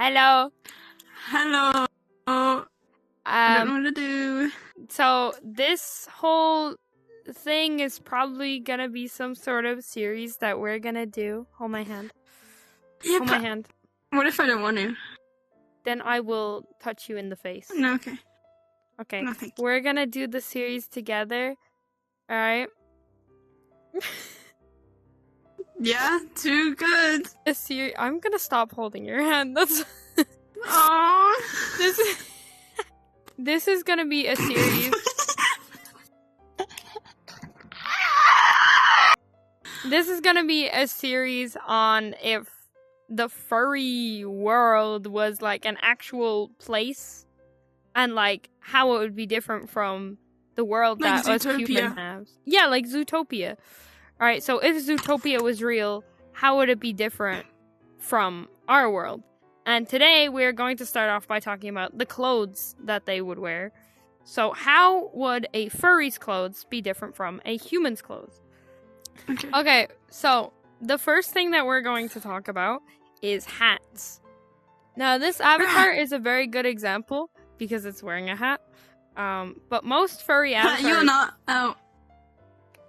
Hello. Hello. I don't know what to do. So this whole thing is probably gonna be some sort of series that we're gonna do. Hold my hand. Yeah, Hold my hand. What if I don't want to? Then I will touch you in the face. No, okay. Okay. No, thank you. We're gonna do the series together. Alright? Yeah, too good. I'm gonna stop holding your hand. That's Aww. This is gonna be a series. This is gonna be a series on if the furry world was like an actual place and like how it would be different from the world Like that us Zootopia. humans have. Yeah, like Zootopia. Alright, so if Zootopia was real, how would it be different from our world? And today we're going to start off by talking about the clothes that they would wear. So how would a furry's clothes be different from a human's clothes? Okay, so the first thing that we're going to talk about is hats. Now, this avatar is a very good example because it's wearing a hat. But most furry avatars... You're not. Oh.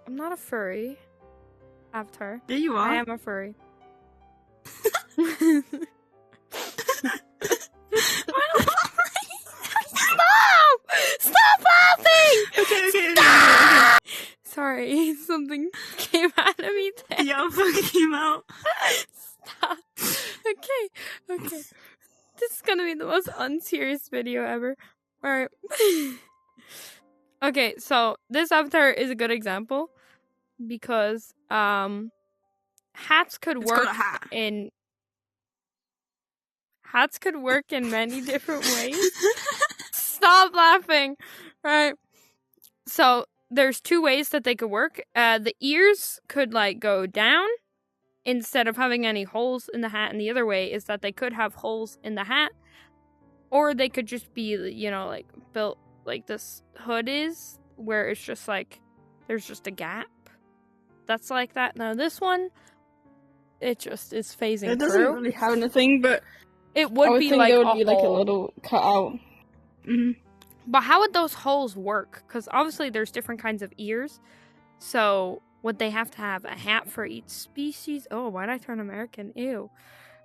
I'm not a furry avatar. Yeah, you are. I am a furry. Stop laughing! Okay. Stop! Sorry, something came out of me there. Yeah, came out. Stop. Okay. This is gonna be the most unserious video ever. Alright. Okay, so this avatar is a good example because hats could work in many different ways. Stop laughing. Right. So there's two ways that they could work. The ears could like go down instead of having any holes in the hat, and the other way is that they could have holes in the hat, or they could just be, you know, like built like this hood is, where it's just like there's just a gap. That's like that. Now this one, it just is phasing through. It doesn't really have anything, but it would be like there a would be like a hole. little cutout. Mm-hmm. But how would those holes work? Because obviously there's different kinds of ears. So would they have to have a hat for each species? Oh, why'd I turn American? Ew.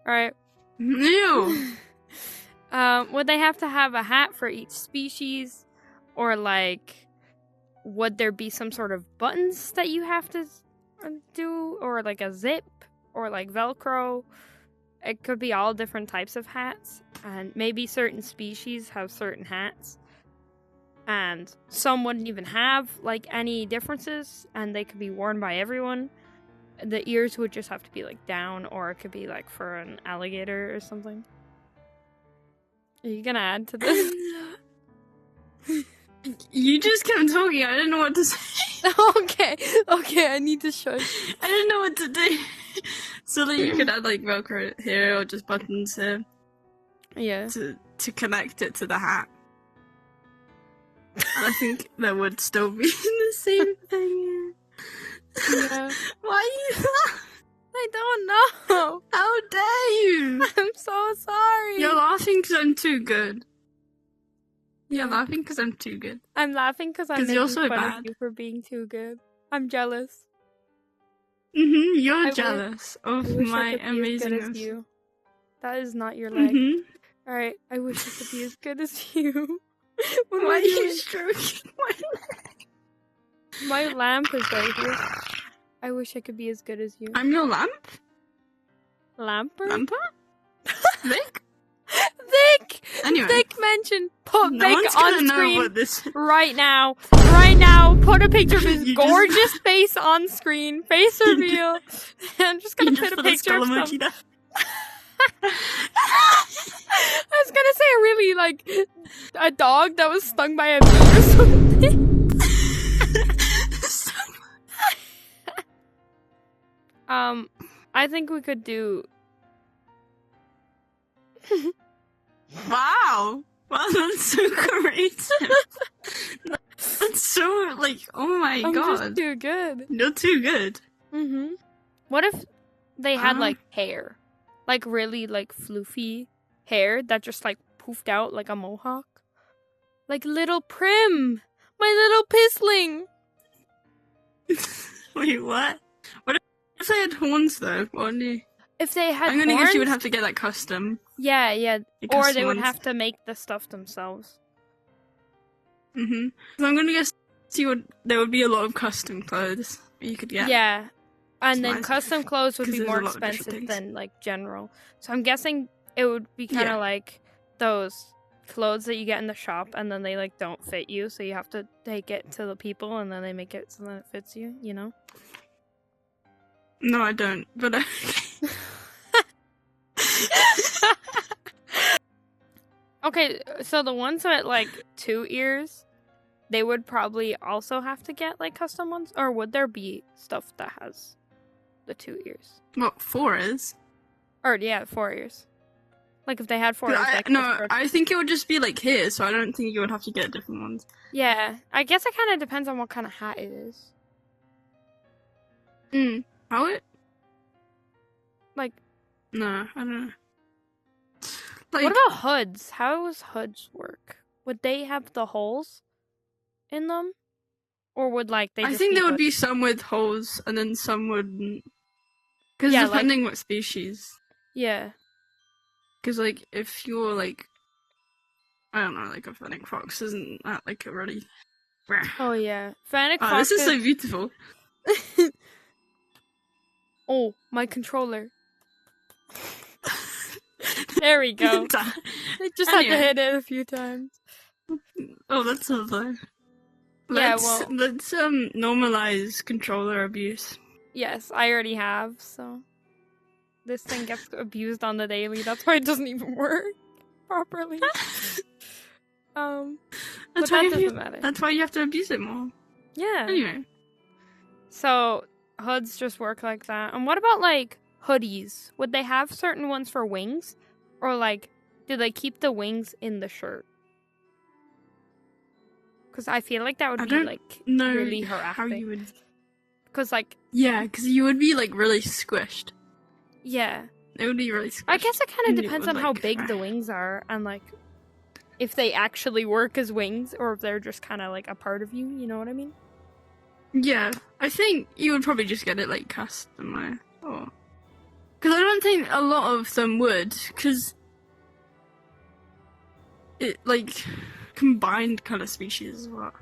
Alright. Ew. Would they have to have a hat for each species? Or like, would there be some sort of buttons that you have to do? Or like a zip? Or like Velcro? It could be all different types of hats. And maybe certain species have certain hats. And some wouldn't even have like any differences, and they could be worn by everyone. The ears would just have to be like down, or it could be like for an alligator or something. Are you gonna add to this? You just kept talking. I didn't know what to say. Okay, I need to shush. I didn't know what to do. So that you could add like Velcro here or just buttons here. Yeah. To connect it to the hat. I think that would still be the same thing. Yeah. Why you I don't know. How dare you? I'm so sorry. You're laughing because I'm too good. You're laughing because I'm too good. I'm laughing because I'm making you're so fun bad. of you for being too good. I'm jealous. You're jealous of I wish my I could be as good as amazingness. you. That is not your leg. Alright, I wish I could be as good as you. Why are you stroking my leg? My lamp is right here. I wish I could be as good as you. I'm your lamp? Lamper? Lamper? Vic? Vic! Anyway. Vic mentioned put No Vic one's on gonna know screen what this is. right now. Right now, put a picture of his You just- gorgeous face on screen. Face reveal. I'm just gonna You put just a put a picture of skull some... emoji there. I was gonna say a really, like, a dog that was stung by a bee or something. I think we could do... Wow, that's so creative. That's so, like, oh my I'm god. just too good. You're too good. What if they had, like, hair? Like, really, like, floofy hair that just like poofed out like a mohawk. Like little Prim, my little pissling. Wait, what? What if they had horns though? If they had I'm gonna horns, guess you would have to get that custom. Yeah, The or custom they would ones. have to make the stuff themselves. So I'm gonna guess there would be a lot of custom clothes you could get. Yeah, and then nice. custom clothes would 'Cause be there's more a lot of different expensive things. than like general. So I'm guessing it would be kind of like those clothes that you get in the shop, and then they like don't fit you, so you have to take it to the people, and then they make it so that it fits you. You know? No, I don't. But Okay, so the ones with like 2 ears, they would probably also have to get like custom ones, or would there be stuff that has the 2 ears? what 4 is? Or yeah, 4 ears. Like if they had 4 ears, like I think it would just be like here, so I don't think you would have to get different ones. Yeah, I guess it kind of depends on what kind of hat it is. How it? Like, No, I don't know. Like, what about hoods? How does hoods work? Would they have the holes in them, or would like they? I just think be there would hoods? be some with holes, and then some wouldn't. Because Yeah, depending what species. Yeah. Because like if you're like, I don't know, like a fennec fox isn't that like a really. Oh yeah, Fennec Oh, fox. this is so beautiful. Oh, my controller. There we go. I just had to Anyway. hit it a few times. Oh, that's lovely. Yeah, Let's normalize controller abuse. Yes, I already have, so this thing gets abused on the daily. That's why it doesn't even work properly. But that doesn't matter. That's why you have to abuse it more. Yeah. Anyway. So hoods just work like that. And what about like hoodies? Would they have certain ones for wings, or like do they keep the wings in the shirt? Because I feel like that would be like really harassing. How you would. Because like because you would be like really squished. Yeah. It would be really squished. I guess it kind And of it depends would, on how like, big the wings are, and like if they actually work as wings, or if they're just kind of like a part of you. You know what I mean? Yeah, I think you would probably just get it like customized. Because I don't think a lot of them would, because it like combined kind of species is what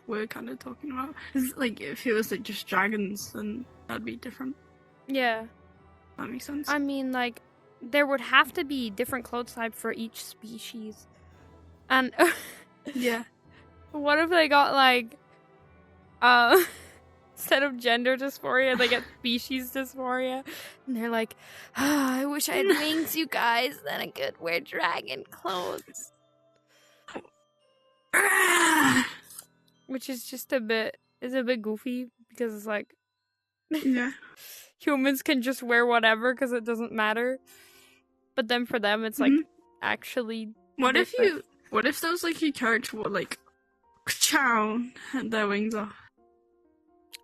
we're kind of talking about. 'Cause, like if it was like just dragons, then that'd be different. Yeah. That makes sense. I mean, like there would have to be different clothes type for each species, and Yeah. what if they got like instead of gender dysphoria, they get species dysphoria, and they're like, I wish I had wings, you guys, then I could wear dragon clothes. Which is just a bit goofy, because it's like Yeah. humans can just wear whatever because it doesn't matter, but then for them it's like actually What different. if there was like a character where like chow had their wings off?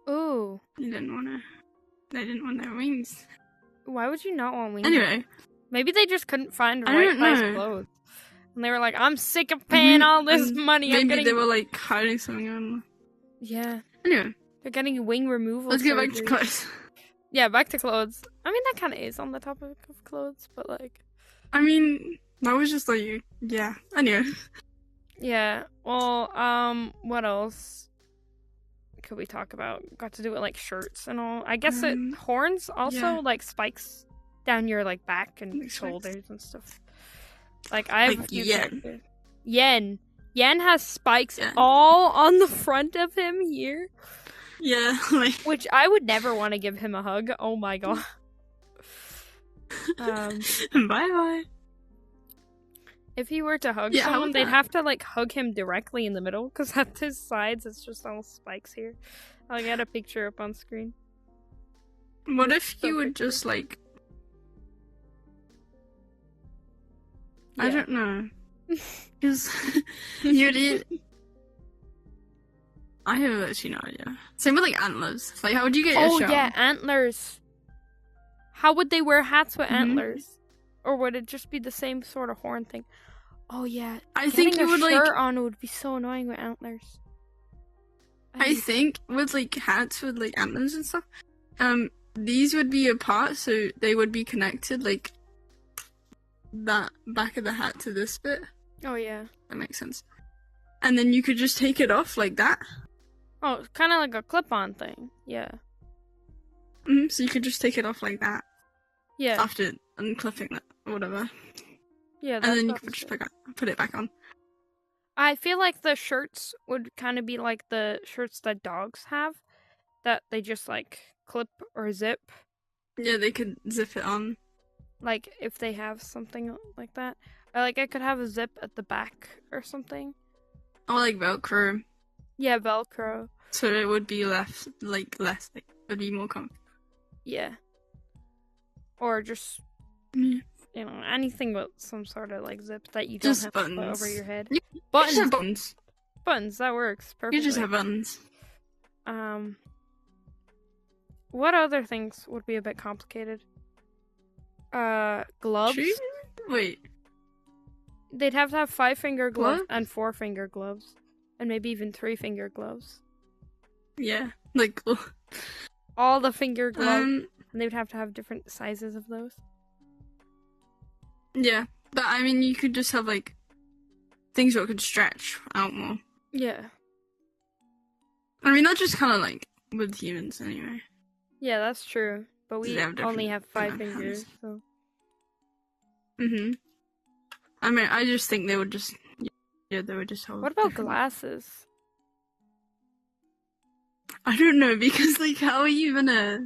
Ooh, They didn't want their wings. why would you not want wings? Anyway, Maybe they just couldn't find I right don't size know. clothes, and they were like, I'm sick of paying all this and money. Maybe they were like hiding something on. Yeah, Anyway, they're getting wing removal. let's get back to surgery. clothes. Yeah, back to clothes. I mean, that kind of is on the topic of clothes, but like, I mean, that was just like, yeah. Anyway. yeah. Well, what else could we talk about? Got to do with like shirts and all. I guess horns also, yeah. like spikes down your like back and Like spikes. shoulders and stuff. Like I have Like a few Yen. characters. Yen has spikes Yeah. all on the front of him here, Yeah, like. which I would never want to give him a hug. Oh my god. Bye. If he were to hug Yeah, how someone, would they'd that- have to like hug him directly in the middle, because at his sides it's just all spikes here. I'll get a picture up on screen. What if So you would picture. just like. Yeah. I don't know. Because you'd. I have actually no idea. Same with like antlers. Like, how would you get your Oh shell? yeah, antlers. How would they wear hats with Mhm. antlers? Or would it just be the same sort of horn thing? Oh yeah, I think it would getting a shirt on would be so annoying with antlers. I think with like hats with like antlers and stuff, these would be apart, so they would be connected, like that back of the hat to this bit. Oh yeah, that makes sense. And then you could just take it off like that. Oh, it's kind of like a clip-on thing. Yeah. So you could just take it off like that. Yeah. After unclipping it or whatever. Yeah. And then you could just put it back on. I feel like the shirts would kind of be like the shirts that dogs have, that they just like clip or zip. Yeah, they could zip it on. Like if they have something like that. Or like I could have a zip at the back or something. Or like Velcro. Yeah, Velcro. So it would be less, it would be more comfortable. Yeah. Or just, you know, anything with some sort of like zip that you don't just have buttons. to put over your head. Buttons. You just have buttons. Buttons, that works perfectly. You just have buttons. What other things would be a bit complicated? Gloves? Shoes? Wait. They'd have to have 5-finger gloves What? and 4-finger gloves. And maybe even 3-finger gloves. Yeah, like all the finger gloves. And they would have to have different sizes of those. Yeah, but I mean, you could just have like things that could stretch out more. Yeah. I mean, that's just kind of like with humans anyway. Yeah, that's true. But we only have 5 fingers, so. I mean, I just think they would just. Yeah, they would just hold. What about glasses? I don't know, because like, how are you gonna?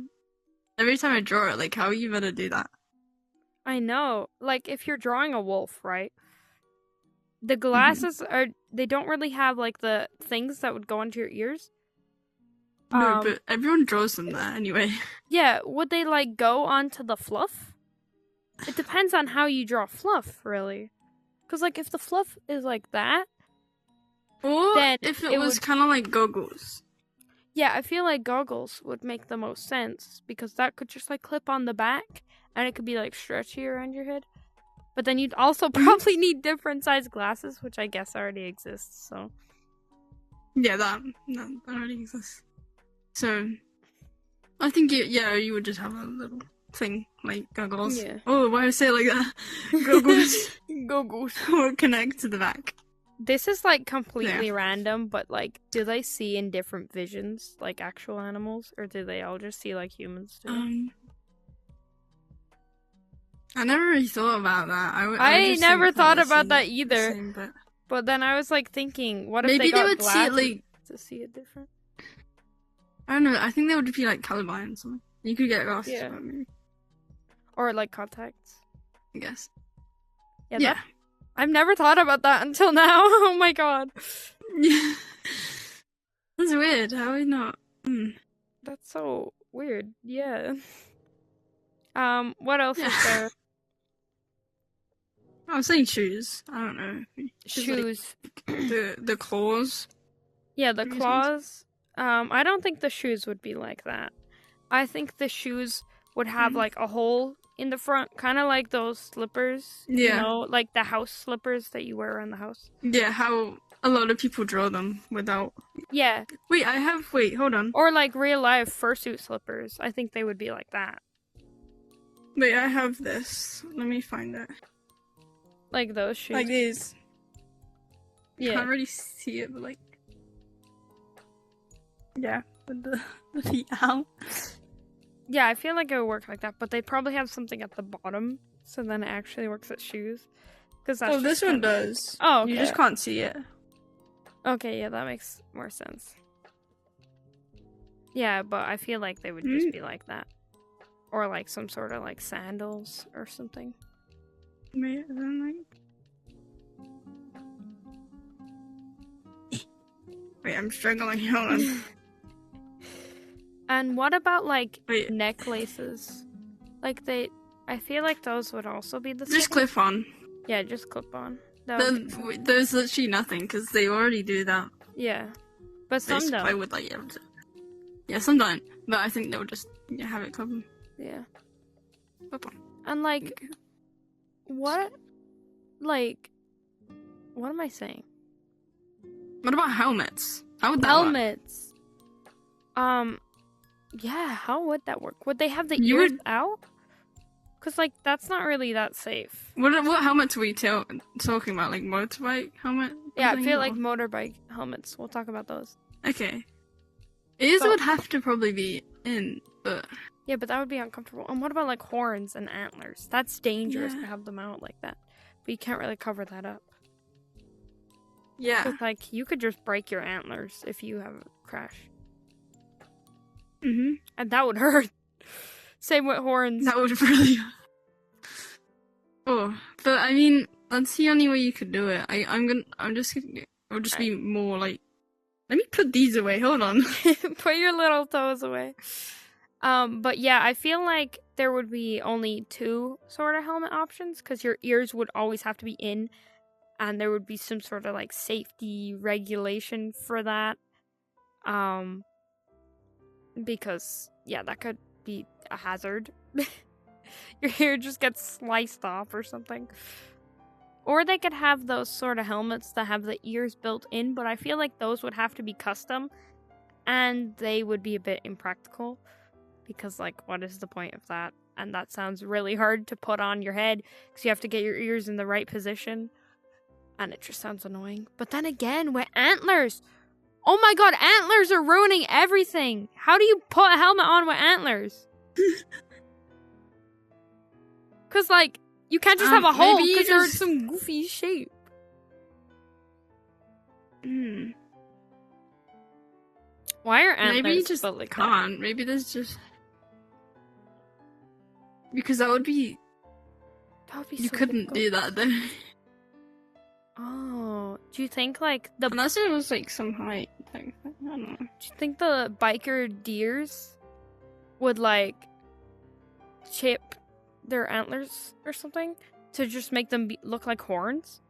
Every time I draw it, like, how are you gonna do that? I know. Like, if you're drawing a wolf, right? The glasses they don't really have like the things that would go into your ears. No, but everyone draws them there anyway. Yeah, would they like go onto the fluff? It depends on how you draw fluff, really. Because like if the fluff is like that, or then if it was kind of like goggles. Yeah, I feel like goggles would make the most sense because that could just like clip on the back and it could be like stretchy around your head. But then you'd also probably need different size glasses, which I guess already exists. So yeah, that already exists. So I think you would just have a little thing like goggles. Yeah. Oh, why do I say it like that? Goggles. Goggles. Or connect to the back. This is like completely random, but like, do they see in different visions like actual animals, or do they all just see like humans do? I never really thought about that. I never thought about that either. Same, but then I was like thinking, what if maybe they would see it like to see it different? I don't know. I think they would be like colorblind or something. You could get glasses, Yeah. maybe. Or like contacts. I guess. Yeah. I've never thought about that until now. Oh my god. Yeah. That's weird. How are we not? That's so weird. Yeah. What else is there? I was saying shoes. I don't know. Shoes. Like, the claws. Yeah, the claws. I don't think the shoes would be like that. I think the shoes would have like a hole in the front, kind of like those slippers. Yeah. You know, like the house slippers that you wear around the house. Yeah, how a lot of people draw them without. Yeah. Wait, hold on. Or like real life fursuit slippers. I think they would be like that. Wait, I have this. Let me find it. Like those shoes. Like these. Yeah. You can't really see it, but like. Yeah, with the feet out. Yeah, I feel like it would work like that, but they'd probably have something at the bottom, so then it actually works as shoes. That's this one does. Oh, okay. You just can't see it. Okay, yeah, that makes more sense. Yeah, but I feel like they would just be like that. Or like some sort of like sandals or something. Wait, I'm struggling. Hold on. And what about like necklaces? Like I feel like those would also be the same. Just clip on. Yeah, just clip on. There's literally nothing because they already do that. Yeah, but some don't. Play with like yeah, some don't. But I think they'll just have it clip on. Yeah. Clip on. And like, what, like, what am I saying? What about helmets? How would that work? Helmets. Yeah, how would that work? Would they have the You ears would- out? Because, like, that's not really that safe. What helmets were you talking about? Like motorbike helmet? Yeah, I thing, feel or- like motorbike helmets. We'll talk about those. Okay. Ears So- would have to probably be in, but Yeah, but that would be uncomfortable. And what about, like, horns and antlers? That's dangerous Yeah. to have them out like that. But you can't really cover that up. yeah. 'Cause, like, you could just break your antlers if you have a crash. Mhm. And that would hurt. Same with horns. That would really. Oh, but I mean, that's the only way you could do it. I'm just gonna. It'll just be more like. Let me put these away. Hold on. Put your little toes away. But yeah, I feel like there would be only two sort of helmet options because your ears would always have to be in, and there would be some sort of like safety regulation for that. Because yeah, that could be a hazard. Your ear just gets sliced off or something. Or they could have those sort of helmets that have the ears built in, but I feel like those would have to be custom and they would be a bit impractical because, like, what is the point of that? And that sounds really hard to put on your head because you have to get your ears in the right position and it just sounds annoying. But then again, with antlers, oh my god, antlers are ruining everything. How do you put a helmet on with antlers? Because, like, you can't just have a hole maybe you because you're in just- some goofy shape. Hmm. Why are antlers Maybe you just but, like, can't. Maybe there's just because that would be. That would be You so couldn't difficult. do that though. Oh, do you think, like, the Unless it was like some height thing. I don't know. Do you think the biker deers would, like, chip their antlers or something to just make them look like horns?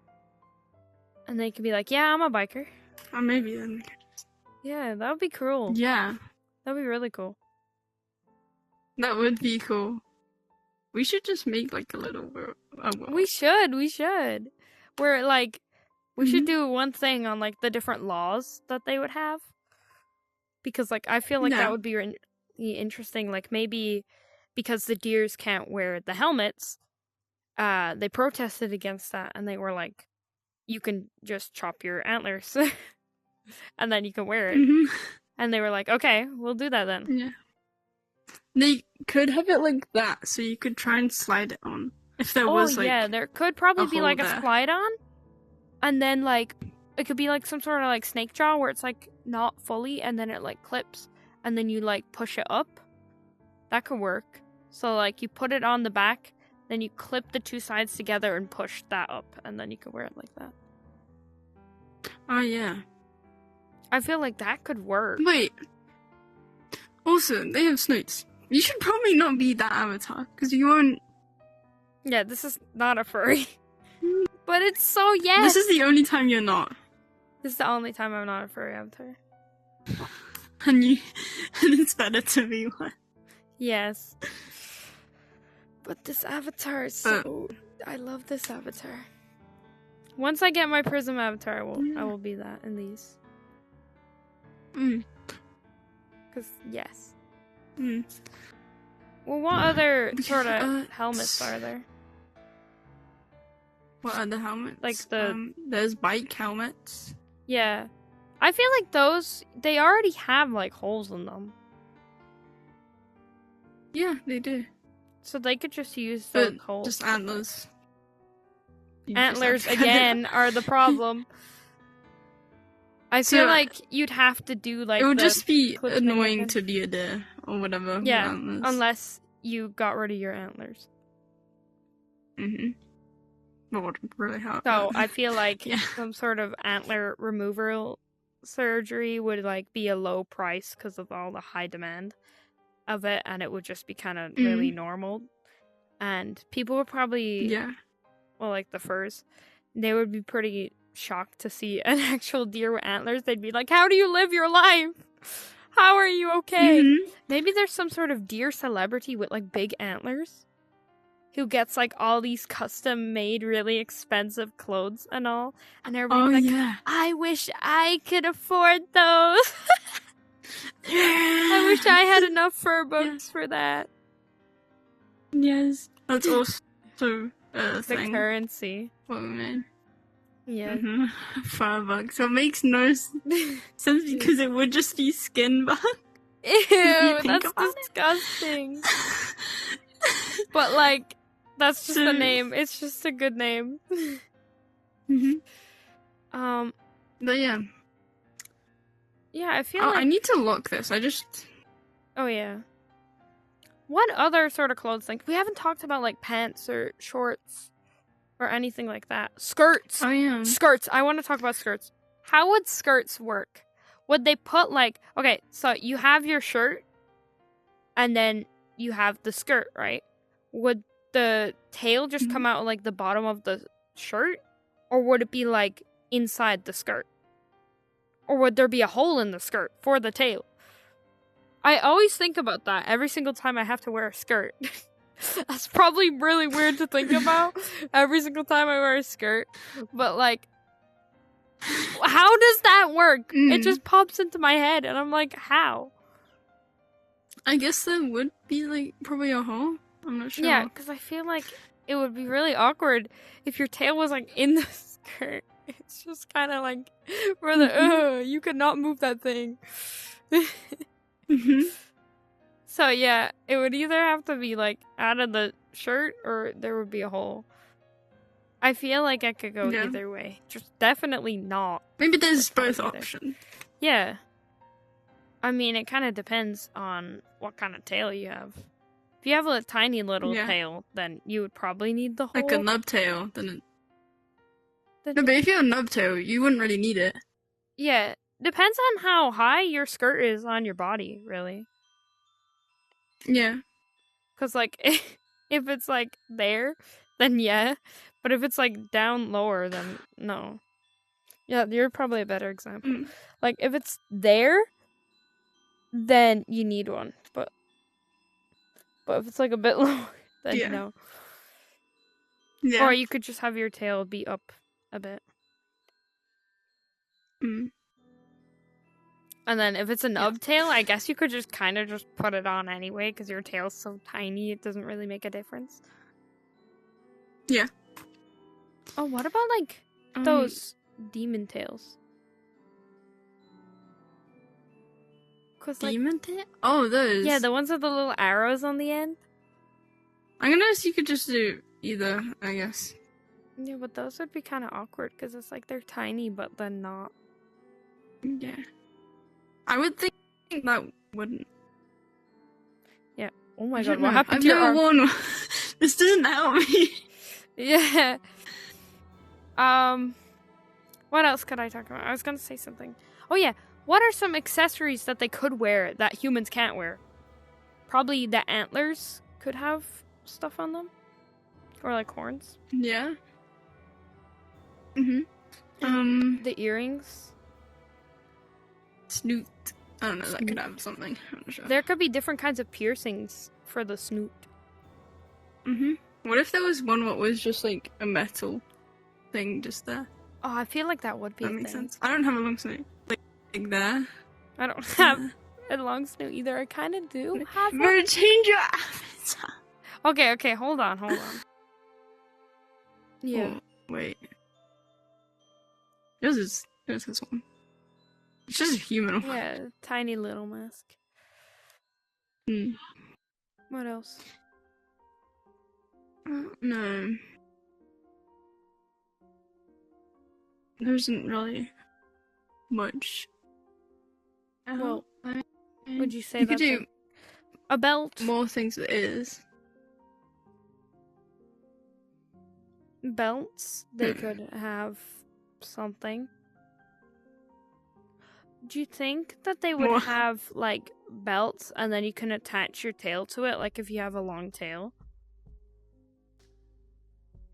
And they could be like, yeah, I'm a biker. Or maybe then. Yeah, that would be cool. Yeah, That would be really cool. that would be cool. We should just make like a little world. We should. Where, like, we should Mhm. do one thing on, like, the different laws that they would have. Because, like, I feel like Yeah. that would be interesting. Like, maybe because the deers can't wear the helmets, they protested against that, and they were like, you can just chop your antlers, and then you can wear it. Mhm. And they were like, okay, we'll do that then. Yeah. They could have it like that, so you could try and slide it on. If there was like. yeah, there could probably a be, like, hole a there. slide on, and then, like, it could be, like, some sort of, like, snake jaw where it's, like, not fully, and then it, like, clips, and then you, like, push it up. That could work. So, like, you put it on the back, then you clip the two sides together and push that up, and then you can wear it like that. Oh yeah. I feel like that could work. Wait. Also, they have snoots. You should probably not be that avatar because you won't. Yeah, this is not a furry. But it's so yes! This is the only time you're not, This is the only time I'm not a furry avatar. and it's better to be one. Yes. But this avatar is so... I love this avatar. Once I get my prism avatar, I will be that in these. Mm. Because, yes. Mm. Well, what other sort of Because, helmets are there? What are the helmets? Like the- there's bike helmets. Yeah. I feel like those, they already have, like, holes in them. Yeah, they do. So they could just use But those holes. just antlers. You just Antlers, have to cut it again, are the problem. I So, feel like you'd have to do, like, it would the just be clip thing annoying again. to be a deer or whatever. with Yeah, antlers. unless you got rid of your antlers. Mhm. That would really help. So I feel like Yeah. some sort of antler removal surgery would, like, be a low price because of all the high demand of it, and it would just be kind of really normal. And people would probably, Yeah. well, like the furs, they would be pretty shocked to see an actual deer with antlers. They'd be like, how do you live your life? How are you okay? Mhm. Maybe there's some sort of deer celebrity with, like, big antlers. who gets like all these custom made, really expensive clothes and all, and everybody's I wish I could afford those. I wish I had enough fur books for that. Yes, that's also the thing. Currency. What we mean. Yeah. Fur bugs. So it makes no sense because it would just be skin bugs. Ew, that's disgusting. But like, that's just the name. It's just a good name. But yeah. Yeah, I feel like I need to look this. Oh yeah. What other sort of clothes thing? We haven't talked about like pants or shorts or anything like that. Skirts. Oh yeah. Skirts. I want to talk about skirts. How would skirts work? Would they put like, okay, so you have your shirt and then you have the skirt, right? Would the tail just come out like the bottom of the shirt? Or would it be like inside the skirt? Or would there be a hole in the skirt for the tail? I always think about that every single time I have to wear a skirt. That's probably really weird to think about every single time I wear a skirt. But like, how does that work? It just pops into my head and I'm like, how? I guess there would be like probably a hole. I'm not sure. Yeah, because I feel like it would be really awkward if your tail was like in the skirt. It's just kind of like, brother, you could not move that thing. So yeah, it would either have to be like out of the shirt or there would be a hole. I feel like I could go either way. Just definitely not. Maybe there's both options. Yeah. I mean, it kind of depends on what kind of tail you have. If you have a tiny little tail, then you would probably need the hole. Like a nub tail, then no, but if you have a nub tail, you wouldn't really need it. Yeah. Depends on how high your skirt is on your body, really. Yeah. Because, like, if it's, like, there, then yeah. But if it's, like, down lower, then no. Yeah, you're probably a better example. Like, if it's there, then you need one. But if it's, like, a bit lower, then no. Yeah. Or you could just have your tail be up a bit. And then if it's a nub tail, I guess you could just kind of just put it on anyway, because your tail's so tiny, it doesn't really make a difference. Yeah. Oh, what about, like, those demon tails? Demon tail? Oh, those. Yeah, the ones with the little arrows on the end. I'm gonna guess you could just do either, I guess. Yeah, but those would be kind of awkward, because it's like they're tiny, but then not. Yeah. I would think that wouldn't. Yeah. Oh my god, what happened to your arm? arm? Worn... This doesn't help me. Yeah. What else could I talk about? I was gonna say something. Oh yeah, what are some accessories that they could wear that humans can't wear? Probably the antlers could have stuff on them. Or like horns. Yeah. The earrings. Snoot. I don't know, that could have something. I'm not sure. There could be different kinds of piercings for the snoot. What if there was one what was just like a metal thing just there? Oh, I feel like that would be that a makes thing. sense. I don't have a long snoot. Like there. I don't have a long snoot either. I kind of do have one. Better change your avatar. Okay, hold on. Yeah. Oh, wait. Yours is this one. It's just a human one. Yeah, tiny little mask. What else? No. There isn't really much. Well, would you say you that's could do a belt? More things it is. Belts? They could have something. Do you think that they would have, like, belts and then you can attach your tail to it, like if you have a long tail?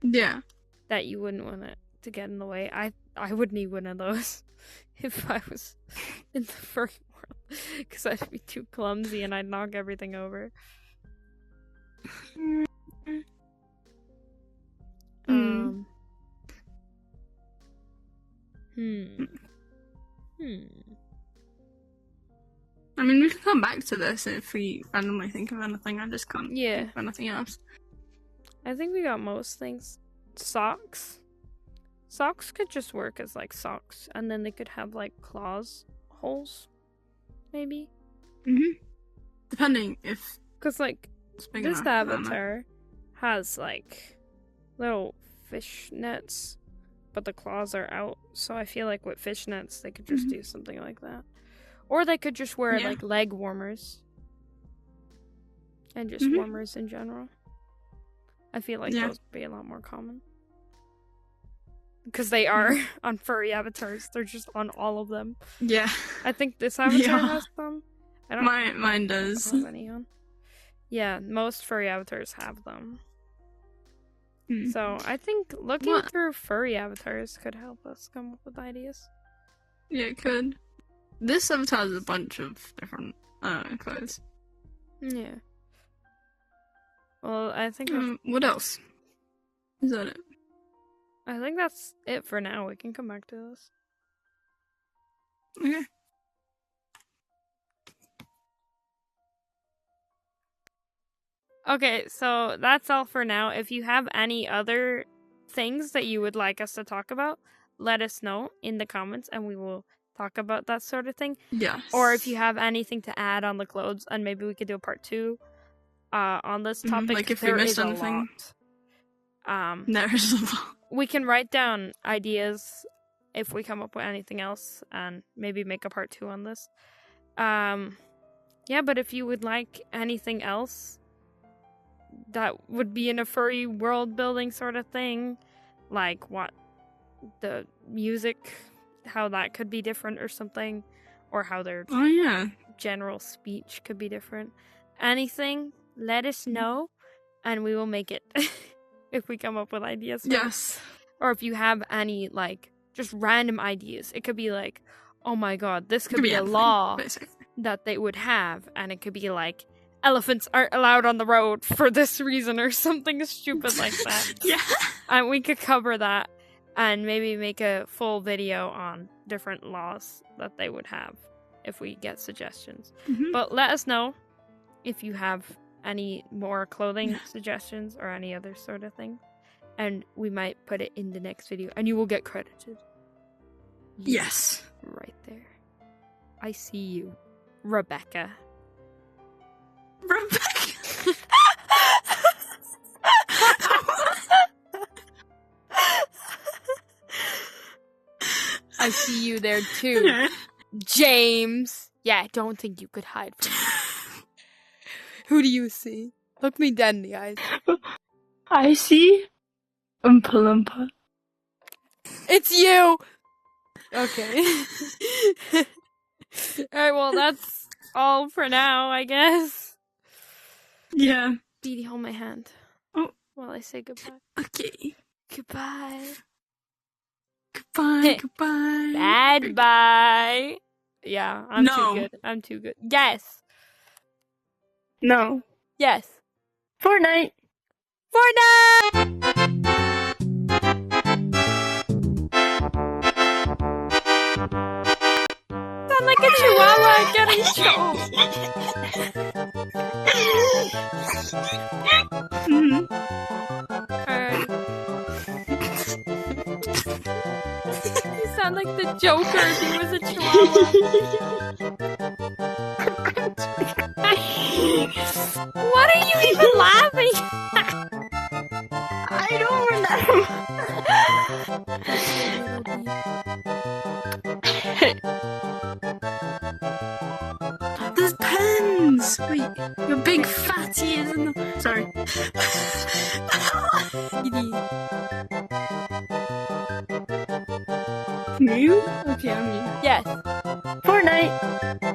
Yeah. That you wouldn't want it to get in the way. I would need one of those if I was in the furry world, because I'd be too clumsy and I'd knock everything over. Hmm. I mean, we can come back to this if we randomly think of anything. I just can't think of anything else. I think we got most things. Socks. Socks could just work as like socks, and then they could have like claws holes, maybe. Depending if. Because like this avatar has like little fish nets, but the claws are out. So I feel like with fish nets they could just do something like that, or they could just wear like leg warmers, and just warmers in general. I feel like those would be a lot more common. Because they are on furry avatars. They're just on all of them. Yeah. I think this avatar has them. I don't Mine does. I don't have any on. Yeah, most furry avatars have them. So I think looking through furry avatars could help us come up with ideas. Yeah, it could. This avatar has a bunch of different clothes. Yeah. Well, I think... what else? Is that it? I think that's it for now. We can come back to this. Okay. Okay, so that's all for now. If you have any other things that you would like us to talk about, let us know in the comments and we will talk about that sort of thing. Yes. Or if you have anything to add on the clothes, and maybe we could do a part 2 on this topic. Like if we missed anything. There is a lot. We can write down ideas if we come up with anything else and maybe make a part 2 on this. Yeah, but if you would like anything else that would be in a furry world building sort of thing, like what the music, how that could be different or something, or how their general speech could be different, anything, let us know and we will make it. If we come up with ideas. Yes. Or if you have any, like, just random ideas. It could be like, oh my god, this could be a law that they would have. And it could be like, elephants aren't allowed on the road for this reason or something stupid like that. Yeah. And we could cover that and maybe make a full video on different laws that they would have if we get suggestions. But let us know if you have any more clothing suggestions or any other sort of thing, and we might put it in the next video and you will get credited. Yes. Right there. I see you, Rebecca. I see you there too, James. Yeah, don't think you could hide from me. Who do you see? Look me dead in the eyes. I see Oompa Loompa. It's you! Okay. Alright, well, that's all for now, I guess. Yeah. Dee Dee, hold my hand. Oh. While I say goodbye. Okay. Goodbye. Goodbye, goodbye. Bad bye. Yeah, I'm too good. I'm too good. Yes. No. Yes. Fortnite. Sound like a chihuahua getting choked. You sound like the Joker if he was a chihuahua. What are you even laughing at? I don't remember. There's pens! Wait, your big fatty is in the... Sorry. Mute? Okay, I'm mute. Yes. Fortnite!